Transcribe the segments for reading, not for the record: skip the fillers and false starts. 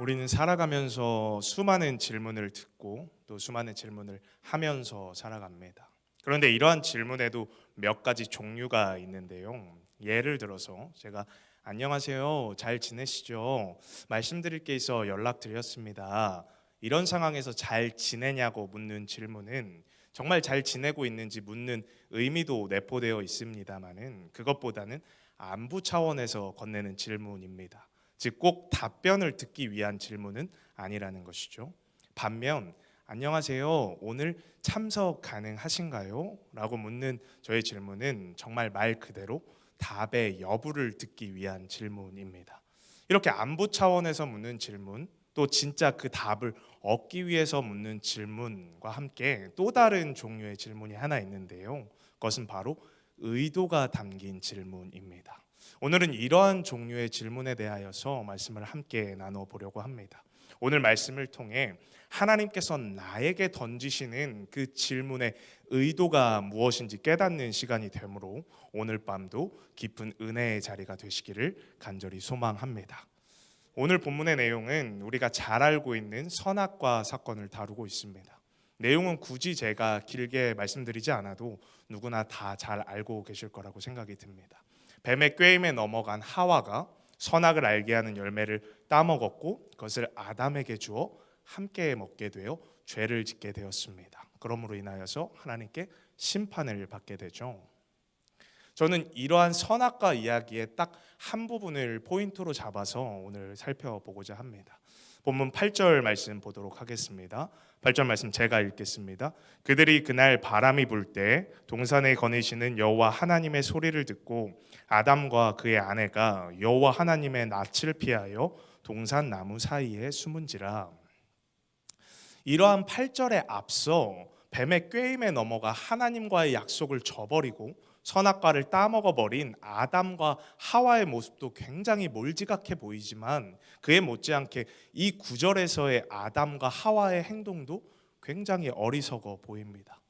우리는 살아가면서 수많은 질문을 듣고 또 수많은 질문을 하면서 살아갑니다. 그런데 이러한 질문에도 몇 가지 종류가 있는데요. 예를 들어서 제가 안녕하세요. 잘 지내시죠? 말씀드릴 게 있어 연락드렸습니다. 이런 상황에서 잘 지내냐고 묻는 질문은 정말 잘 지내고 있는지 묻는 의미도 내포되어 있습니다만은 그것보다는 안부 차원에서 건네는 질문입니다. 즉 꼭 답변을 듣기 위한 질문은 아니라는 것이죠. 반면 안녕하세요. 오늘 참석 가능하신가요? 라고 묻는 저의 질문은 정말 말 그대로 답의 여부를 듣기 위한 질문입니다. 이렇게 안부 차원에서 묻는 질문, 또 진짜 그 답을 얻기 위해서 묻는 질문과 함께 또 다른 종류의 질문이 하나 있는데요. 그것은 바로 의도가 담긴 질문입니다. 오늘은 이러한 종류의 질문에 대하여서 말씀을 함께 나눠보려고 합니다. 오늘 말씀을 통해 하나님께서 나에게 던지시는 그 질문의 의도가 무엇인지 깨닫는 시간이 되므로 오늘 밤도 깊은 은혜의 자리가 되시기를 간절히 소망합니다. 오늘 본문의 내용은 우리가 잘 알고 있는 선악과 사건을 다루고 있습니다. 내용은 굳이 제가 길게 말씀드리지 않아도 누구나 다 잘 알고 계실 거라고 생각이 듭니다. 뱀의 꾀임에 넘어간 하와가 선악을 알게 하는 열매를 따먹었고 그것을 아담에게 주어 함께 먹게 되어 죄를 짓게 되었습니다. 그러므로 인하여서 하나님께 심판을 받게 되죠. 저는 이러한 선악과 이야기의 딱 한 부분을 포인트로 잡아서 오늘 살펴보고자 합니다. 본문 8절 말씀 보도록 하겠습니다. 8절 말씀 제가 읽겠습니다. 그들이 그날 바람이 불 때 동산에 거니시는 여호와 하나님의 소리를 듣고 아담과 그의 아내가 여호와 하나님의 낯을 피하여 동산 나무 사이에 숨은지라. 이러한 8절에 앞서 뱀의 꾀임에 넘어가 하나님과의 약속을 저버리고 선악과를 따먹어버린 아담과 하와의 모습도 굉장히 몰지각해 보이지만 그에 못지않게 이 구절에서의 아담과 하와의 행동도 굉장히 어리석어 보입니다.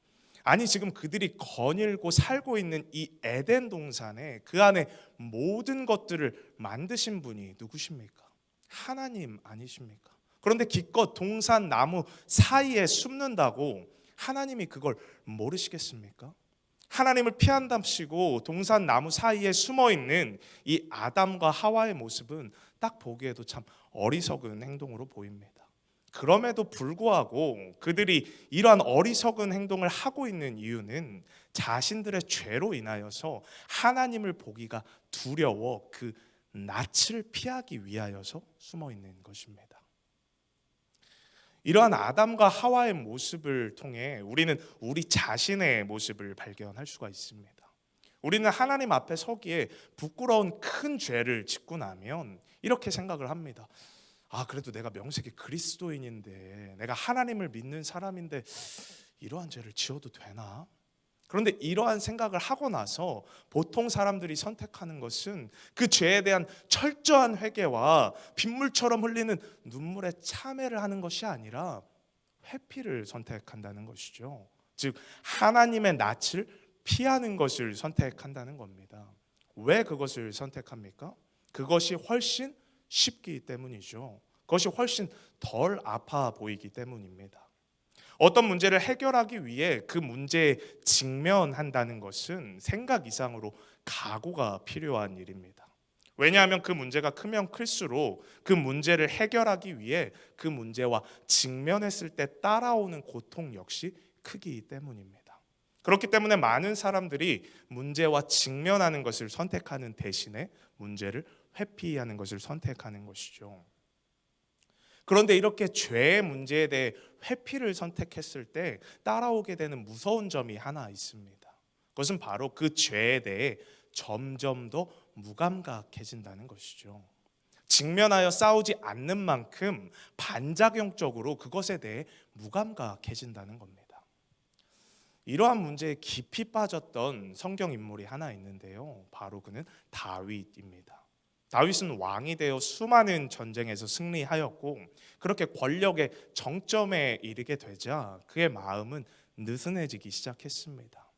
아니 지금 그들이 거닐고 살고 있는 이 에덴 동산에 그 안에 모든 것들을 만드신 분이 누구십니까? 하나님 아니십니까? 그런데 기껏 동산 나무 사이에 숨는다고 하나님이 그걸 모르시겠습니까? 하나님을 피한답시고 동산 나무 사이에 숨어있는 이 아담과 하와의 모습은 딱 보기에도 참 어리석은 행동으로 보입니다. 그럼에도 불구하고 그들이 이러한 어리석은 행동을 하고 있는 이유는 자신들의 죄로 인하여서 하나님을 보기가 두려워 그 낯을 피하기 위하여서 숨어있는 것입니다. 이러한 아담과 하와의 모습을 통해 우리는 우리 자신의 모습을 발견할 수가 있습니다. 우리는 하나님 앞에 서기에 부끄러운 큰 죄를 짓고 나면 이렇게 생각을 합니다. 그래도 내가 명색이 그리스도인인데 내가 하나님을 믿는 사람인데 이러한 죄를 지어도 되나? 그런데 이러한 생각을 하고 나서 보통 사람들이 선택하는 것은 그 죄에 대한 철저한 회개와 빗물처럼 흘리는 눈물의 참회를 하는 것이 아니라 회피를 선택한다는 것이죠. 즉 하나님의 낯을 피하는 것을 선택한다는 겁니다. 왜 그것을 선택합니까? 그것이 훨씬 쉽기 때문이죠. 그것이 훨씬 덜 아파 보이기 때문입니다. 어떤 문제를 해결하기 위해 그 문제에 직면한다는 것은 생각 이상으로 각오가 필요한 일입니다. 왜냐하면 그 문제가 크면 클수록 그 문제를 해결하기 위해 그 문제와 직면했을 때 따라오는 고통 역시 크기 때문입니다. 그렇기 때문에 많은 사람들이 문제와 직면하는 것을 선택하는 대신에 문제를 회피하는 것을 선택하는 것이죠. 그런데 이렇게 죄의 문제에 대해 회피를 선택했을 때 따라오게 되는 무서운 점이 하나 있습니다. 그것은 바로 그 죄에 대해 점점 더 무감각해진다는 것이죠. 직면하여 싸우지 않는 만큼 반작용적으로 그것에 대해 무감각해진다는 겁니다. 이러한 문제에 깊이 빠졌던 성경 인물이 하나 있는데요. 바로 그는 다윗입니다. 다윗은 왕이 되어 수많은 전쟁에서 승리하였고 그렇게 권력의 정점에 이르게 되자 그의 마음은 느슨해지기 시작했습니다.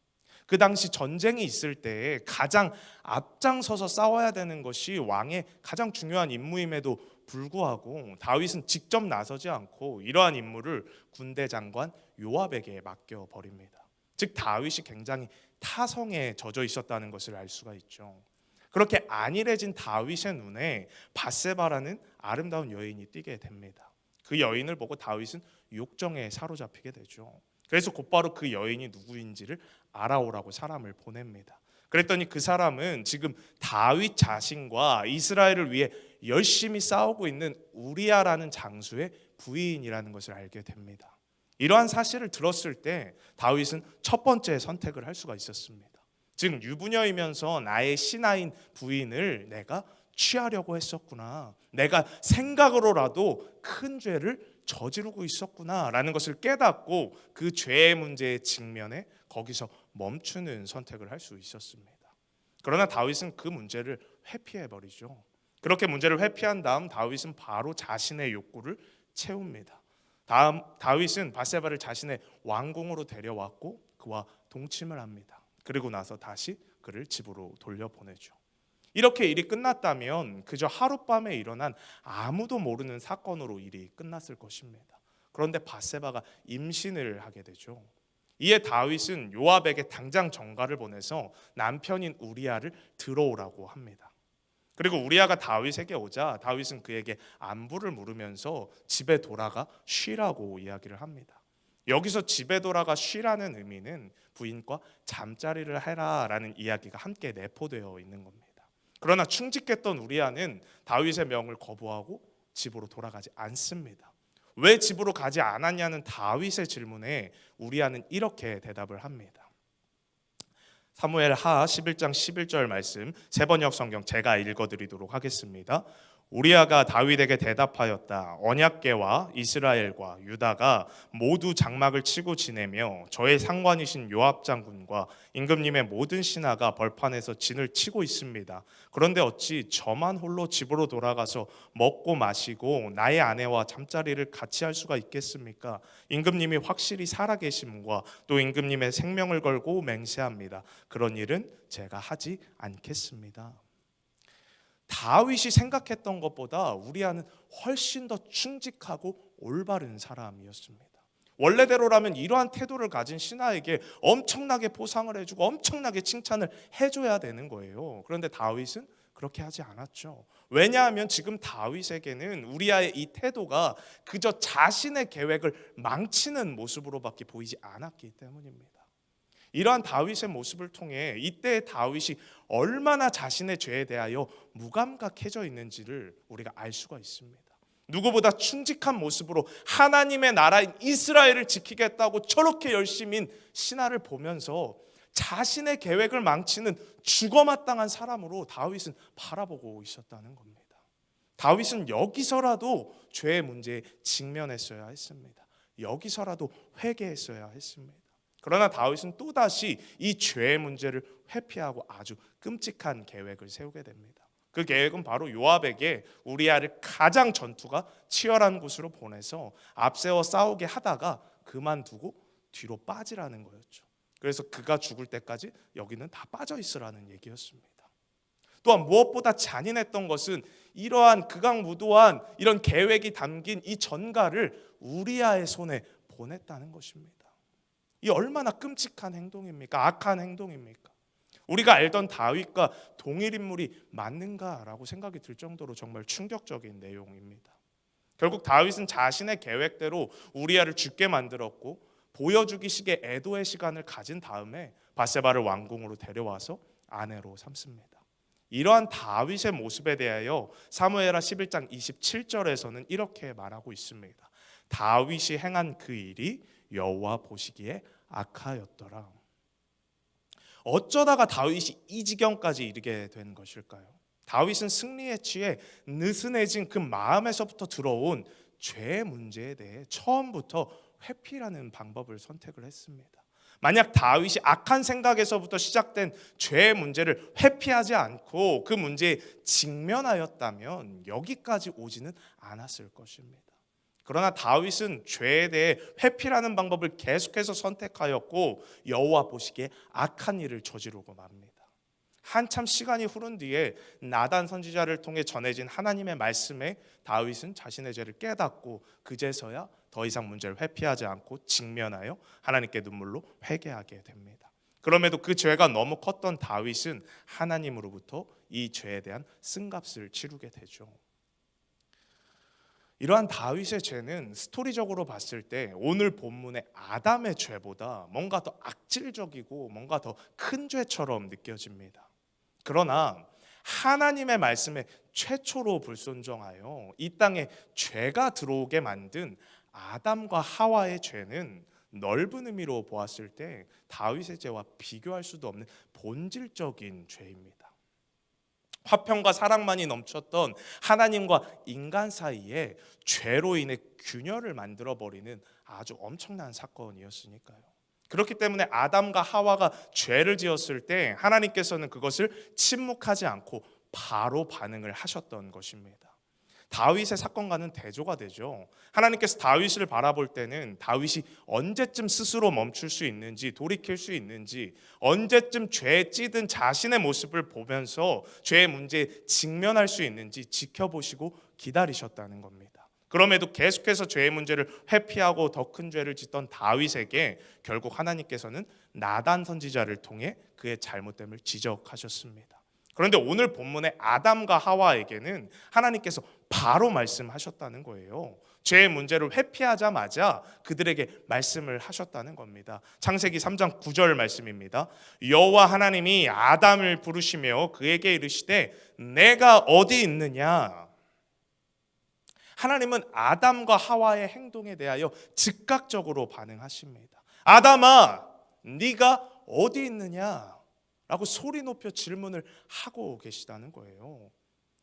그 당시 전쟁이 있을 때 가장 앞장서서 싸워야 되는 것이 왕의 가장 중요한 임무임에도 불구하고 다윗은 직접 나서지 않고 이러한 임무를 군대 장관 요압에게 맡겨 버립니다. 즉 다윗이 굉장히 타성에 젖어 있었다는 것을 알 수가 있죠. 그렇게 안일해진 다윗의 눈에 밧세바라는 아름다운 여인이 띄게 됩니다. 그 여인을 보고 다윗은 욕정에 사로잡히게 되죠. 그래서 곧바로 그 여인이 누구인지를 알아오라고 사람을 보냅니다. 그랬더니 그 사람은 지금 다윗 자신과 이스라엘을 위해 열심히 싸우고 있는 우리아라는 장수의 부인이라는 것을 알게 됩니다. 이러한 사실을 들었을 때 다윗은 첫 번째 선택을 할 수가 있었습니다. 즉 유부녀이면서 나의 신하인 부인을 내가 취하려고 했었구나. 내가 생각으로라도 큰 죄를 저지르고 있었구나라는 것을 깨닫고 그 죄의 문제에 직면해 거기서 멈추는 선택을 할 수 있었습니다. 그러나 다윗은 그 문제를 회피해 버리죠. 그렇게 문제를 회피한 다음 다윗은 바로 자신의 욕구를 채웁니다. 다음 다윗은 밧세바를 자신의 왕궁으로 데려왔고 그와 동침을 합니다. 그리고 나서 다시 그를 집으로 돌려보내죠. 이렇게 일이 끝났다면 그저 하룻밤에 일어난 아무도 모르는 사건으로 일이 끝났을 것입니다. 그런데 밧세바가 임신을 하게 되죠. 이에 다윗은 요압에게 당장 전가를 보내서 남편인 우리아를 들어오라고 합니다. 그리고 우리아가 다윗에게 오자 다윗은 그에게 안부를 물으면서 집에 돌아가 쉬라고 이야기를 합니다. 여기서 집에 돌아가 쉬라는 의미는 부인과 잠자리를 해라라는 이야기가 함께 내포되어 있는 겁니다. 그러나 충직했던 우리아는 다윗의 명을 거부하고 집으로 돌아가지 않습니다. 왜 집으로 가지 않았냐는 다윗의 질문에 우리아는 이렇게 대답을 합니다. 사무엘 하 11장 11절 말씀 세번역 성경 제가 읽어드리도록 하겠습니다. 우리아가 다윗에게 대답하였다. 언약궤와 이스라엘과 유다가 모두 장막을 치고 지내며 저의 상관이신 요압 장군과 임금님의 모든 신하가 벌판에서 진을 치고 있습니다. 그런데 어찌 저만 홀로 집으로 돌아가서 먹고 마시고 나의 아내와 잠자리를 같이 할 수가 있겠습니까? 임금님이 확실히 살아계심과 또 임금님의 생명을 걸고 맹세합니다. 그런 일은 제가 하지 않겠습니다. 다윗이 생각했던 것보다 우리아는 훨씬 더 충직하고 올바른 사람이었습니다. 원래대로라면 이러한 태도를 가진 신하에게 엄청나게 보상을 해주고 엄청나게 칭찬을 해줘야 되는 거예요. 그런데 다윗은 그렇게 하지 않았죠. 왜냐하면 지금 다윗에게는 우리아의 이 태도가 그저 자신의 계획을 망치는 모습으로밖에 보이지 않았기 때문입니다. 이러한 다윗의 모습을 통해 이때의 다윗이 얼마나 자신의 죄에 대하여 무감각해져 있는지를 우리가 알 수가 있습니다. 누구보다 충직한 모습으로 하나님의 나라인 이스라엘을 지키겠다고 저렇게 열심인 신하를 보면서 자신의 계획을 망치는 죽어마땅한 사람으로 다윗은 바라보고 있었다는 겁니다. 다윗은 여기서라도 죄의 문제에 직면했어야 했습니다. 여기서라도 회개했어야 했습니다. 그러나 다윗은 또다시 이 죄의 문제를 회피하고 아주 끔찍한 계획을 세우게 됩니다. 그 계획은 바로 요압에게 우리아를 가장 전투가 치열한 곳으로 보내서 앞세워 싸우게 하다가 그만두고 뒤로 빠지라는 거였죠. 그래서 그가 죽을 때까지 여기는 다 빠져 있으라는 얘기였습니다. 또한 무엇보다 잔인했던 것은 이러한 극악무도한 이런 계획이 담긴 이 전가를 우리아의 손에 보냈다는 것입니다. 이 얼마나 끔찍한 행동입니까? 악한 행동입니까? 우리가 알던 다윗과 동일 인물이 맞는가라고 생각이 들 정도로 정말 충격적인 내용입니다. 결국 다윗은 자신의 계획대로 우리아를 죽게 만들었고 보여주기식의 애도의 시간을 가진 다음에 밧세바를 왕궁으로 데려와서 아내로 삼습니다. 이러한 다윗의 모습에 대하여 사무엘하 11장 27절에서는 이렇게 말하고 있습니다. 다윗이 행한 그 일이 여호와 보시기에 악하였더라. 어쩌다가 다윗이 이 지경까지 이르게 된 것일까요? 다윗은 승리에 취해 느슨해진 그 마음에서부터 들어온 죄의 문제에 대해 처음부터 회피라는 방법을 선택을 했습니다. 만약 다윗이 악한 생각에서부터 시작된 죄의 문제를 회피하지 않고 그 문제에 직면하였다면 여기까지 오지는 않았을 것입니다. 그러나 다윗은 죄에 대해 회피라는 방법을 계속해서 선택하였고 여호와 보시기에 악한 일을 저지르고 맙니다. 한참 시간이 흐른 뒤에 나단 선지자를 통해 전해진 하나님의 말씀에 다윗은 자신의 죄를 깨닫고 그제서야 더 이상 문제를 회피하지 않고 직면하여 하나님께 눈물로 회개하게 됩니다. 그럼에도 그 죄가 너무 컸던 다윗은 하나님으로부터 이 죄에 대한 쓴값을 치르게 되죠. 이러한 다윗의 죄는 스토리적으로 봤을 때 오늘 본문의 아담의 죄보다 뭔가 더 악질적이고 뭔가 더 큰 죄처럼 느껴집니다. 그러나 하나님의 말씀에 최초로 불순종하여 이 땅에 죄가 들어오게 만든 아담과 하와의 죄는 넓은 의미로 보았을 때 다윗의 죄와 비교할 수도 없는 본질적인 죄입니다. 화평과 사랑만이 넘쳤던 하나님과 인간 사이에 죄로 인해 균열을 만들어버리는 아주 엄청난 사건이었으니까요. 그렇기 때문에 아담과 하와가 죄를 지었을 때 하나님께서는 그것을 침묵하지 않고 바로 반응을 하셨던 것입니다. 다윗의 사건과는 대조가 되죠. 하나님께서 다윗을 바라볼 때는 다윗이 언제쯤 스스로 멈출 수 있는지, 돌이킬 수 있는지, 언제쯤 죄에 찌든 자신의 모습을 보면서 죄의 문제에 직면할 수 있는지 지켜보시고 기다리셨다는 겁니다. 그럼에도 계속해서 죄의 문제를 회피하고 더 큰 죄를 짓던 다윗에게 결국 하나님께서는 나단 선지자를 통해 그의 잘못됨을 지적하셨습니다. 그런데 오늘 본문의 아담과 하와에게는 하나님께서 바로 말씀하셨다는 거예요. 죄의 문제를 회피하자마자 그들에게 말씀을 하셨다는 겁니다. 창세기 3장 9절 말씀입니다. 여호와 하나님이 아담을 부르시며 그에게 이르시되 내가 어디 있느냐. 하나님은 아담과 하와의 행동에 대하여 즉각적으로 반응하십니다. 아담아, 네가 어디 있느냐? 라고 소리 높여 질문을 하고 계시다는 거예요.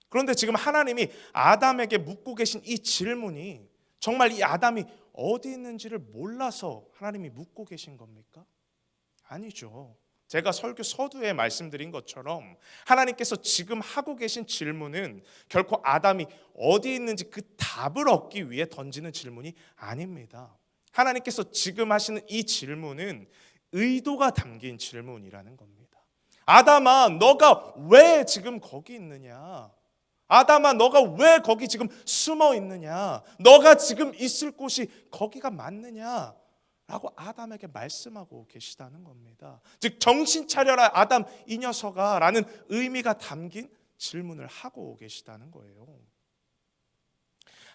그런데 지금 하나님이 아담에게 묻고 계신 이 질문이 정말 이 아담이 어디 있는지를 몰라서 하나님이 묻고 계신 겁니까? 아니죠. 제가 설교 서두에 말씀드린 것처럼 하나님께서 지금 하고 계신 질문은 결코 아담이 어디 있는지 그 답을 얻기 위해 던지는 질문이 아닙니다. 하나님께서 지금 하시는 이 질문은 의도가 담긴 질문이라는 겁니다. 아담아, 너가 왜 지금 거기 있느냐? 아담아, 너가 왜 거기 지금 숨어 있느냐? 너가 지금 있을 곳이 거기가 맞느냐? 라고 아담에게 말씀하고 계시다는 겁니다. 즉 정신 차려라 아담 이 녀석아 라는 의미가 담긴 질문을 하고 계시다는 거예요.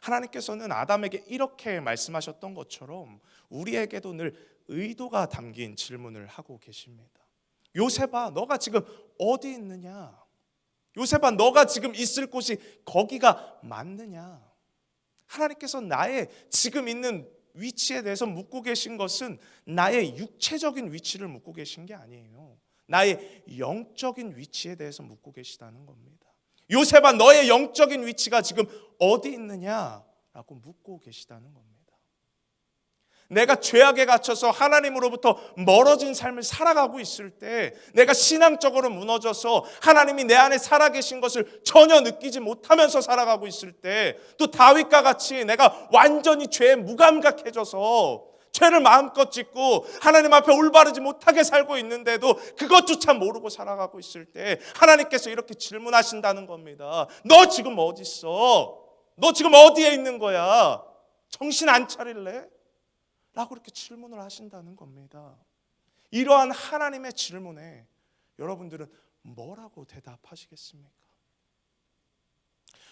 하나님께서는 아담에게 이렇게 말씀하셨던 것처럼 우리에게도 늘 의도가 담긴 질문을 하고 계십니다. 요셉아, 너가 지금 어디 있느냐? 요셉아, 너가 지금 있을 곳이 거기가 맞느냐? 하나님께서 나의 지금 있는 위치에 대해서 묻고 계신 것은 나의 육체적인 위치를 묻고 계신 게 아니에요. 나의 영적인 위치에 대해서 묻고 계시다는 겁니다. 요셉아, 너의 영적인 위치가 지금 어디 있느냐라고 묻고 계시다는 겁니다. 내가 죄악에 갇혀서 하나님으로부터 멀어진 삶을 살아가고 있을 때, 내가 신앙적으로 무너져서 하나님이 내 안에 살아계신 것을 전혀 느끼지 못하면서 살아가고 있을 때, 또 다윗과 같이 내가 완전히 죄에 무감각해져서 죄를 마음껏 짓고 하나님 앞에 올바르지 못하게 살고 있는데도 그것조차 모르고 살아가고 있을 때 하나님께서 이렇게 질문하신다는 겁니다. 너 지금 어디 있어? 너 지금 어디에 있는 거야? 정신 안 차릴래? 라고 이렇게 질문을 하신다는 겁니다. 이러한 하나님의 질문에 여러분들은 뭐라고 대답하시겠습니까?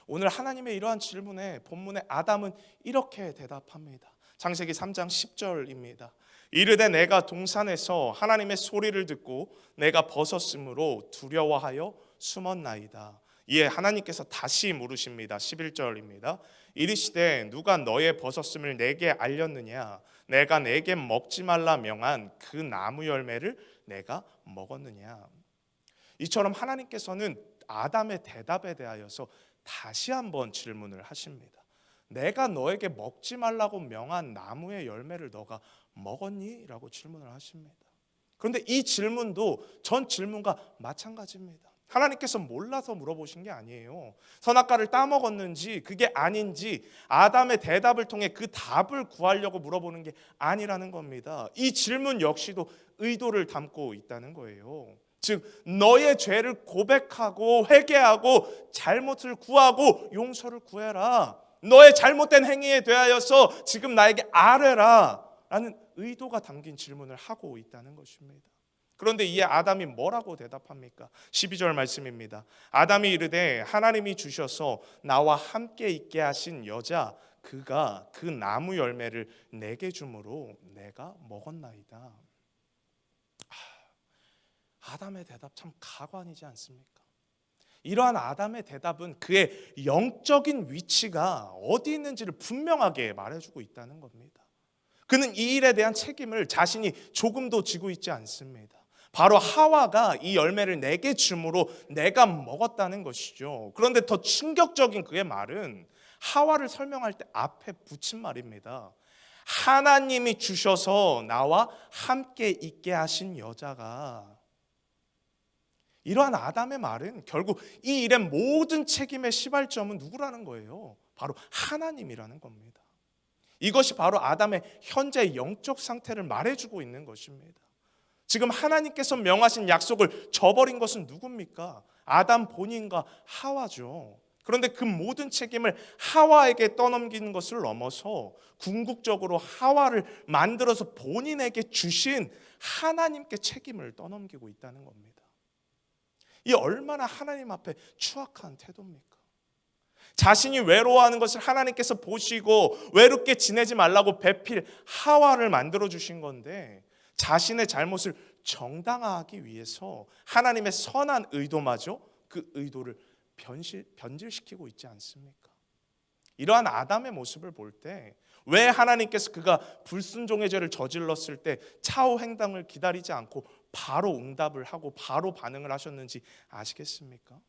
오늘 하나님의 이러한 질문에 본문의 아담은 이렇게 대답합니다. 창세기 3장 10절입니다. 이르되 내가 동산에서 하나님의 소리를 듣고 내가 벗었으므로 두려워하여 숨었나이다. 이에 하나님께서 다시 물으십니다. 11절입니다. 이르시되 누가 너의 벗었음을 내게 알렸느냐? 내가 내게 먹지 말라 명한 그 나무 열매를 내가 먹었느냐? 이처럼 하나님께서는 아담의 대답에 대하여서 다시 한번 질문을 하십니다. 내가 너에게 먹지 말라고 명한 나무의 열매를 너가 먹었니? 라고 질문을 하십니다. 그런데 이 질문도 전 질문과 마찬가지입니다. 하나님께서 몰라서 물어보신 게 아니에요. 선악과를 따먹었는지 그게 아닌지 아담의 대답을 통해 그 답을 구하려고 물어보는 게 아니라는 겁니다. 이 질문 역시도 의도를 담고 있다는 거예요. 즉 너의 죄를 고백하고 회개하고 잘못을 구하고 용서를 구해라. 너의 잘못된 행위에 대하여서 지금 나에게 아뢰라 라는 의도가 담긴 질문을 하고 있다는 것입니다. 그런데 이에 아담이 뭐라고 대답합니까? 12절 말씀입니다. 아담이 이르되 하나님이 주셔서 나와 함께 있게 하신 여자 그가 그 나무 열매를 내게 주므로 내가 먹었나이다. 아담의 대답 참 가관이지 않습니까? 이러한 아담의 대답은 그의 영적인 위치가 어디 있는지를 분명하게 말해주고 있다는 겁니다. 그는 이 일에 대한 책임을 자신이 조금도 지고 있지 않습니다. 바로 하와가 이 열매를 내게 주므로 내가 먹었다는 것이죠. 그런데 더 충격적인 그의 말은 하와를 설명할 때 앞에 붙인 말입니다. 하나님이 주셔서 나와 함께 있게 하신 여자가. 이러한 아담의 말은 결국 이 일의 모든 책임의 시발점은 누구라는 거예요? 바로 하나님이라는 겁니다. 이것이 바로 아담의 현재 영적 상태를 말해주고 있는 것입니다. 지금 하나님께서 명하신 약속을 저버린 것은 누굽니까? 아담 본인과 하와죠. 그런데 그 모든 책임을 하와에게 떠넘기는 것을 넘어서 궁극적으로 하와를 만들어서 본인에게 주신 하나님께 책임을 떠넘기고 있다는 겁니다. 이 얼마나 하나님 앞에 추악한 태도입니까? 자신이 외로워하는 것을 하나님께서 보시고 외롭게 지내지 말라고 배필 하와를 만들어 주신 건데 자신의 잘못을 정당화하기 위해서 하나님의 선한 의도마저 그 의도를 변질시키고 있지 않습니까? 이러한 아담의 모습을 볼 때 왜 하나님께서 그가 불순종의 죄를 저질렀을 때 차후 행동을 기다리지 않고 바로 응답을 하고 바로 반응을 하셨는지 아시겠습니까?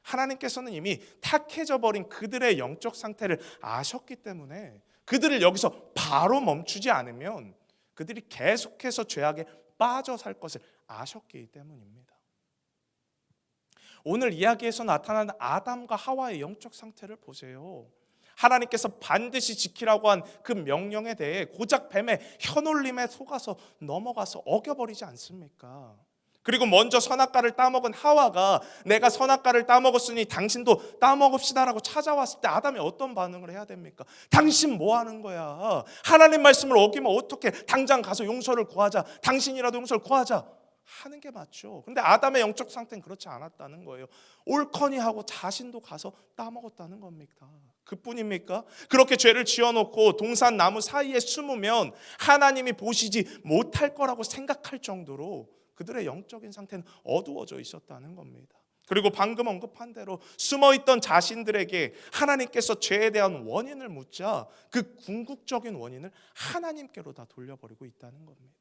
하나님께서는 이미 탁해져 버린 그들의 영적 상태를 아셨기 때문에 그들을 여기서 바로 멈추지 않으면 그들이 계속해서 죄악에 빠져 살 것을 아셨기 때문입니다. 오늘 이야기에서 나타나는 아담과 하와의 영적 상태를 보세요. 하나님께서 반드시 지키라고 한 그 명령에 대해 고작 뱀의 혀놀림에 속아서 넘어가서 어겨버리지 않습니까? 그리고 먼저 선악과를 따먹은 하와가 내가 선악과를 따먹었으니 당신도 따먹읍시다라고 찾아왔을 때 아담이 어떤 반응을 해야 됩니까? 당신 뭐 하는 거야? 하나님 말씀을 어기면 어떻게 당장 가서 용서를 구하자. 당신이라도 용서를 구하자. 하는 게 맞죠. 근데 아담의 영적 상태는 그렇지 않았다는 거예요. 옳거니 하고 자신도 가서 따먹었다는 겁니까? 그뿐입니까? 그렇게 죄를 지어놓고 동산 나무 사이에 숨으면 하나님이 보시지 못할 거라고 생각할 정도로 그들의 영적인 상태는 어두워져 있었다는 겁니다. 그리고 방금 언급한 대로 숨어있던 자신들에게 하나님께서 죄에 대한 원인을 묻자 그 궁극적인 원인을 하나님께로 다 돌려버리고 있다는 겁니다.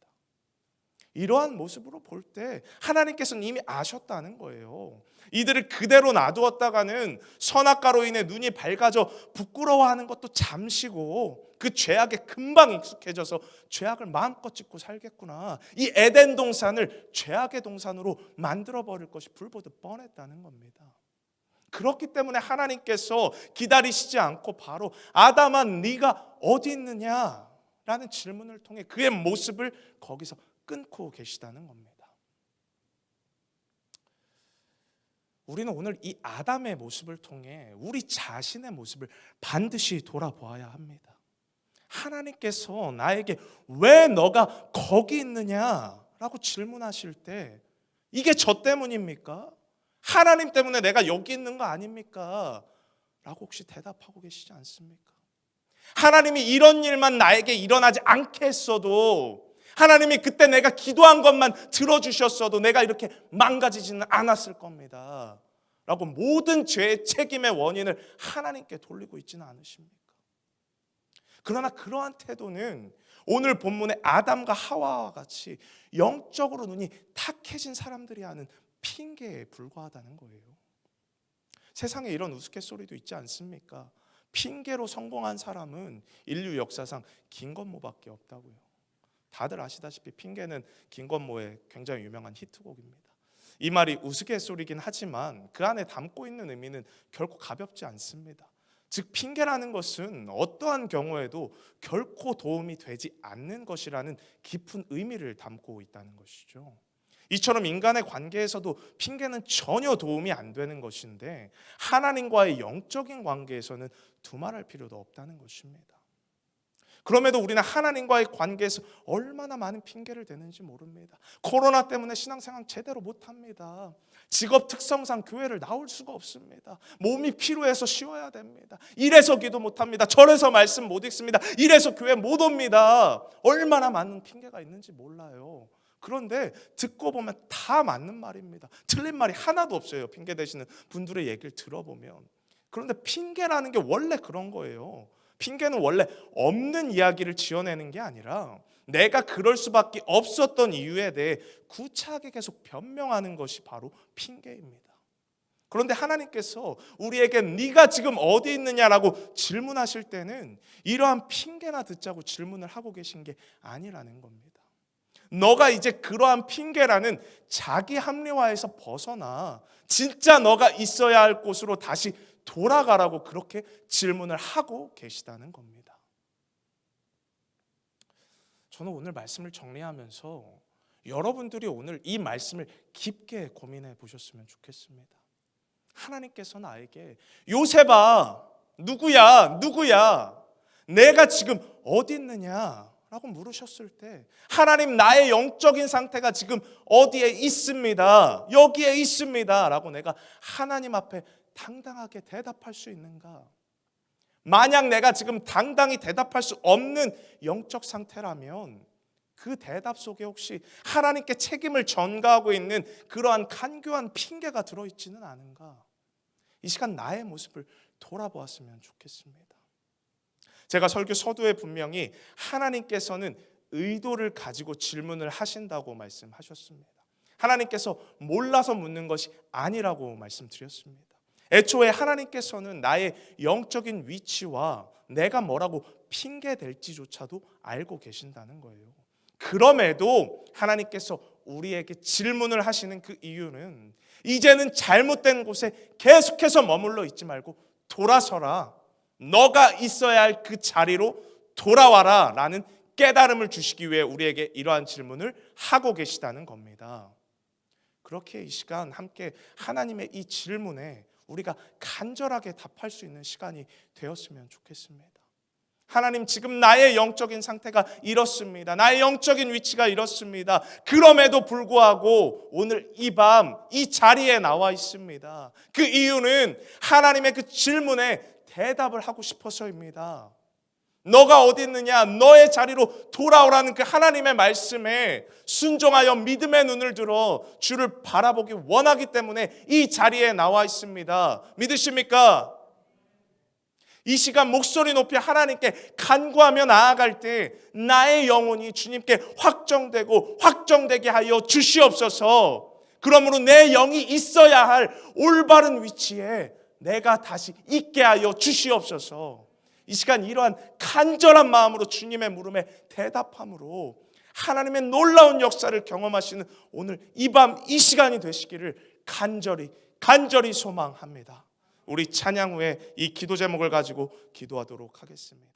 이러한 모습으로 볼 때 하나님께서는 이미 아셨다는 거예요. 이들을 그대로 놔두었다가는 선악과로 인해 눈이 밝아져 부끄러워하는 것도 잠시고 그 죄악에 금방 익숙해져서 죄악을 마음껏 짓고 살겠구나. 이 에덴 동산을 죄악의 동산으로 만들어버릴 것이 불보듯 뻔했다는 겁니다. 그렇기 때문에 하나님께서 기다리시지 않고 바로 아담아 네가 어디 있느냐라는 질문을 통해 그의 모습을 거기서 끊고 계시다는 겁니다. 우리는 오늘 이 아담의 모습을 통해 우리 자신의 모습을 반드시 돌아보아야 합니다. 하나님께서 나에게 왜 너가 거기 있느냐라고 질문하실 때 이게 저 때문입니까? 하나님 때문에 내가 여기 있는 거 아닙니까? 라고 혹시 대답하고 계시지 않습니까? 하나님이 이런 일만 나에게 일어나지 않게 했어도 하나님이 그때 내가 기도한 것만 들어주셨어도 내가 이렇게 망가지지는 않았을 겁니다. 라고 모든 죄의 책임의 원인을 하나님께 돌리고 있지는 않으십니까? 그러나 그러한 태도는 오늘 본문의 아담과 하와와 같이 영적으로 눈이 탁해진 사람들이 하는 핑계에 불과하다는 거예요. 세상에 이런 우스갯소리도 있지 않습니까? 핑계로 성공한 사람은 인류 역사상 김건모밖에 없다고요. 다들 아시다시피 핑계는 김건모의 굉장히 유명한 히트곡입니다. 이 말이 우스갯소리긴 하지만 그 안에 담고 있는 의미는 결코 가볍지 않습니다. 즉 핑계라는 것은 어떠한 경우에도 결코 도움이 되지 않는 것이라는 깊은 의미를 담고 있다는 것이죠. 이처럼 인간의 관계에서도 핑계는 전혀 도움이 안 되는 것인데 하나님과의 영적인 관계에서는 두말할 필요도 없다는 것입니다. 그럼에도 우리는 하나님과의 관계에서 얼마나 많은 핑계를 대는지 모릅니다. 코로나 때문에 신앙생활 제대로 못합니다. 직업 특성상 교회를 나올 수가 없습니다. 몸이 피로해서 쉬어야 됩니다. 이래서 기도 못합니다. 저래서 말씀 못 읽습니다. 이래서 교회 못 옵니다. 얼마나 많은 핑계가 있는지 몰라요. 그런데 듣고 보면 다 맞는 말입니다. 틀린 말이 하나도 없어요. 핑계 대시는 분들의 얘기를 들어보면. 그런데 핑계라는 게 원래 그런 거예요. 핑계는 원래 없는 이야기를 지어내는 게 아니라 내가 그럴 수밖에 없었던 이유에 대해 구차하게 계속 변명하는 것이 바로 핑계입니다. 그런데 하나님께서 우리에게 네가 지금 어디 있느냐라고 질문하실 때는 이러한 핑계나 듣자고 질문을 하고 계신 게 아니라는 겁니다. 너가 이제 그러한 핑계라는 자기 합리화에서 벗어나 진짜 너가 있어야 할 곳으로 다시 돌아가라고 그렇게 질문을 하고 계시다는 겁니다. 저는 오늘 말씀을 정리하면서 여러분들이 오늘 이 말씀을 깊게 고민해 보셨으면 좋겠습니다. 하나님께서 나에게 요셉아 누구야 내가 지금 어디 있느냐 라고 물으셨을 때 하나님 나의 영적인 상태가 지금 어디에 있습니다. 여기에 있습니다 라고 내가 하나님 앞에 당당하게 대답할 수 있는가? 만약 내가 지금 당당히 대답할 수 없는 영적 상태라면 그 대답 속에 혹시 하나님께 책임을 전가하고 있는 그러한 간교한 핑계가 들어있지는 않은가? 이 시간 나의 모습을 돌아보았으면 좋겠습니다. 제가 설교 서두에 분명히 하나님께서는 의도를 가지고 질문을 하신다고 말씀하셨습니다. 하나님께서 몰라서 묻는 것이 아니라고 말씀드렸습니다. 애초에 하나님께서는 나의 영적인 위치와 내가 뭐라고 핑계댈지조차도 알고 계신다는 거예요. 그럼에도 하나님께서 우리에게 질문을 하시는 그 이유는 이제는 잘못된 곳에 계속해서 머물러 있지 말고 돌아서라. 너가 있어야 할 그 자리로 돌아와라 라는 깨달음을 주시기 위해 우리에게 이러한 질문을 하고 계시다는 겁니다. 그렇게 이 시간 함께 하나님의 이 질문에 우리가 간절하게 답할 수 있는 시간이 되었으면 좋겠습니다. 하나님 지금 나의 영적인 상태가 이렇습니다. 나의 영적인 위치가 이렇습니다. 그럼에도 불구하고 오늘 이 밤 이 자리에 나와 있습니다. 그 이유는 하나님의 그 질문에 대답을 하고 싶어서입니다. 너가 어디 있느냐 너의 자리로 돌아오라는 그 하나님의 말씀에 순종하여 믿음의 눈을 들어 주를 바라보기 원하기 때문에 이 자리에 나와 있습니다. 믿으십니까? 이 시간 목소리 높이 하나님께 간구하며 나아갈 때 나의 영혼이 주님께 확정되게 하여 주시옵소서. 그러므로 내 영이 있어야 할 올바른 위치에 내가 다시 있게 하여 주시옵소서. 이 시간 이러한 간절한 마음으로 주님의 물음에 대답함으로 하나님의 놀라운 역사를 경험하시는 오늘 이 밤 이 시간이 되시기를 간절히 소망합니다. 우리 찬양 후에 이 기도 제목을 가지고 기도하도록 하겠습니다.